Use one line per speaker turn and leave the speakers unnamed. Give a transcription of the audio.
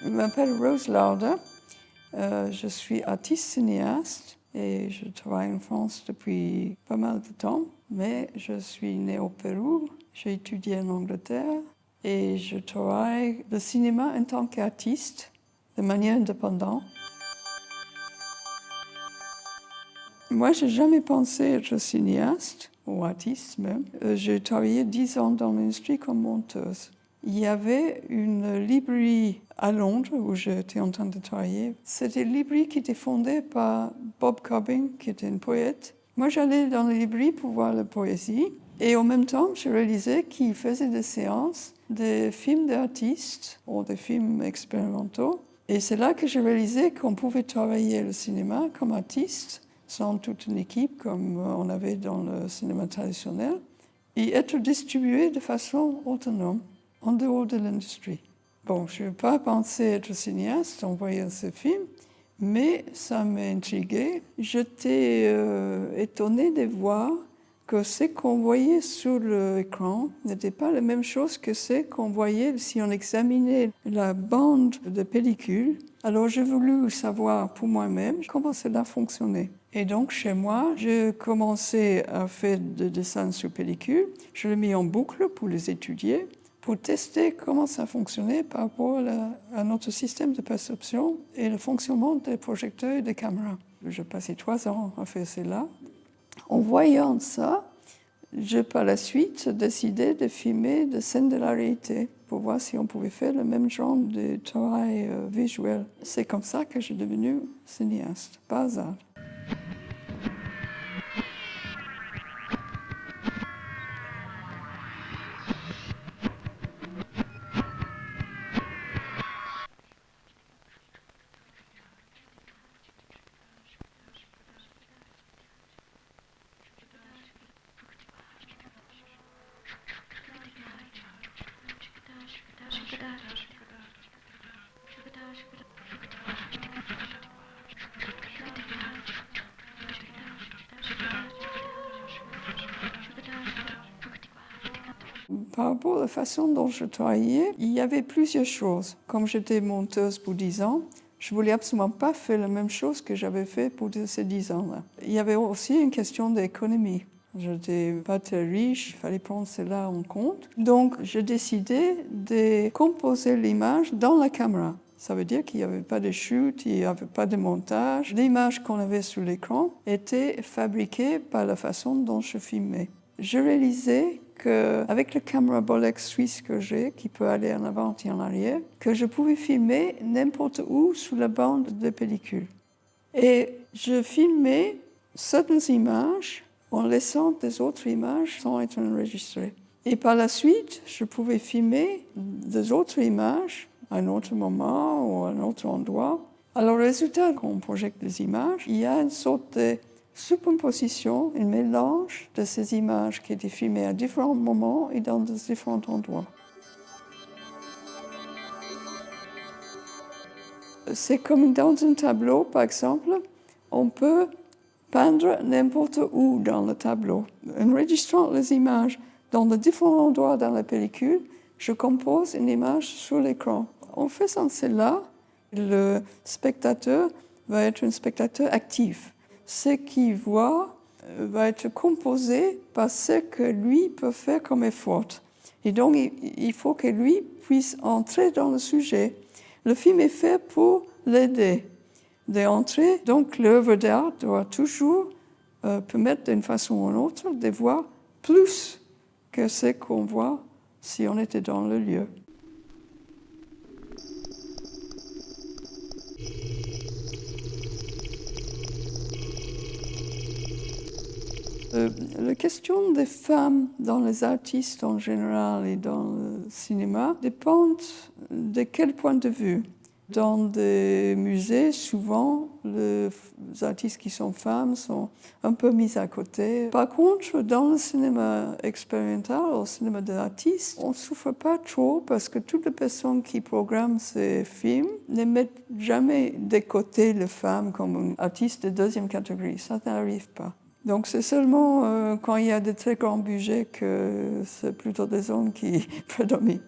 Je m'appelle Rose Lauder, je suis artiste cinéaste et je travaille en France depuis pas mal de temps, mais je suis née au Pérou, j'ai étudié en Angleterre et je travaille le cinéma en tant qu'artiste de manière indépendante. Moi, je n'ai jamais pensé être cinéaste ou artiste même. J'ai travaillé 10 ans dans l'industrie comme monteuse. Il y avait une librairie à Londres où j'étais en train de travailler. C'était une librairie qui était fondée par Bob Cobbing, qui était un poète. Moi, j'allais dans la librairie pour voir la poésie. Et en même temps, je réalisais qu'il faisait des séances de films d'artistes ou des films expérimentaux. Et c'est là que j'ai réalisé qu'on pouvait travailler le cinéma comme artiste, sans toute une équipe comme on avait dans le cinéma traditionnel, et être distribué de façon autonome, en dehors de l'industrie. Bon, je n'ai pas pensé être cinéaste en voyant ce film, mais ça m'a intriguée. J'étais étonnée de voir que ce qu'on voyait sur l'écran n'était pas la même chose que ce qu'on voyait si on examinait la bande de pellicule. Alors j'ai voulu savoir pour moi-même comment cela fonctionnait. Et donc chez moi, j'ai commencé à faire des dessins sur pellicule. Je les ai mis en boucle pour les étudier, pour tester comment ça fonctionnait par rapport à notre système de perception et le fonctionnement des projecteurs et des caméras. J'ai passé 3 ans à faire cela. En voyant ça, j'ai par la suite décidé de filmer des scènes de la réalité pour voir si on pouvait faire le même genre de travail visuel. C'est comme ça que je suis devenue cinéaste, par hasard. Par rapport à la façon dont je travaillais, il y avait plusieurs choses. Comme j'étais monteuse pour 10 ans, je ne voulais absolument pas faire la même chose que j'avais fait pour ces 10 ans-là. Il y avait aussi une question d'économie. Je n'étais pas très riche, il fallait prendre cela en compte. Donc, j'ai décidé de composer l'image dans la caméra. Ça veut dire qu'il n'y avait pas de chute, il n'y avait pas de montage. L'image qu'on avait sur l'écran était fabriquée par la façon dont je filmais. Je réalisais qu'avec la caméra Bolex suisse que j'ai, qui peut aller en avant et en arrière, que je pouvais filmer n'importe où sous la bande de pellicule. Et je filmais certaines images en laissant des autres images sans être enregistrées. Et par la suite, je pouvais filmer des autres images à un autre moment ou à un autre endroit. Alors, le résultat, quand on projette des images, il y a une sorte de superposition, un mélange de ces images qui étaient filmées à différents moments et dans différents endroits. C'est comme dans un tableau, par exemple, on peut peindre n'importe où dans le tableau. En enregistrant les images dans de différents endroits dans la pellicule, je compose une image sur l'écran. En faisant cela, le spectateur va être un spectateur actif. Ce qu'il voit va être composé par ce que lui peut faire comme effort. Et donc, il faut que lui puisse entrer dans le sujet. Le film est fait pour l'aider d'entrer. Donc, l'œuvre d'art doit toujours permettre d'une façon ou d'une autre de voir plus que ce qu'on voit si on était dans le lieu. La question des femmes dans les artistes en général et dans le cinéma dépend de quel point de vue. Dans des musées, souvent, les artistes qui sont femmes sont un peu mis à côté. Par contre, dans le cinéma expérimental, au cinéma d'artistes, on ne souffre pas trop parce que toutes les personnes qui programment ces films ne mettent jamais de côté les femmes comme une artiste de deuxième catégorie. Ça n'arrive pas. Donc c'est seulement quand il y a de très grands budgets que c'est plutôt des hommes qui prédominent.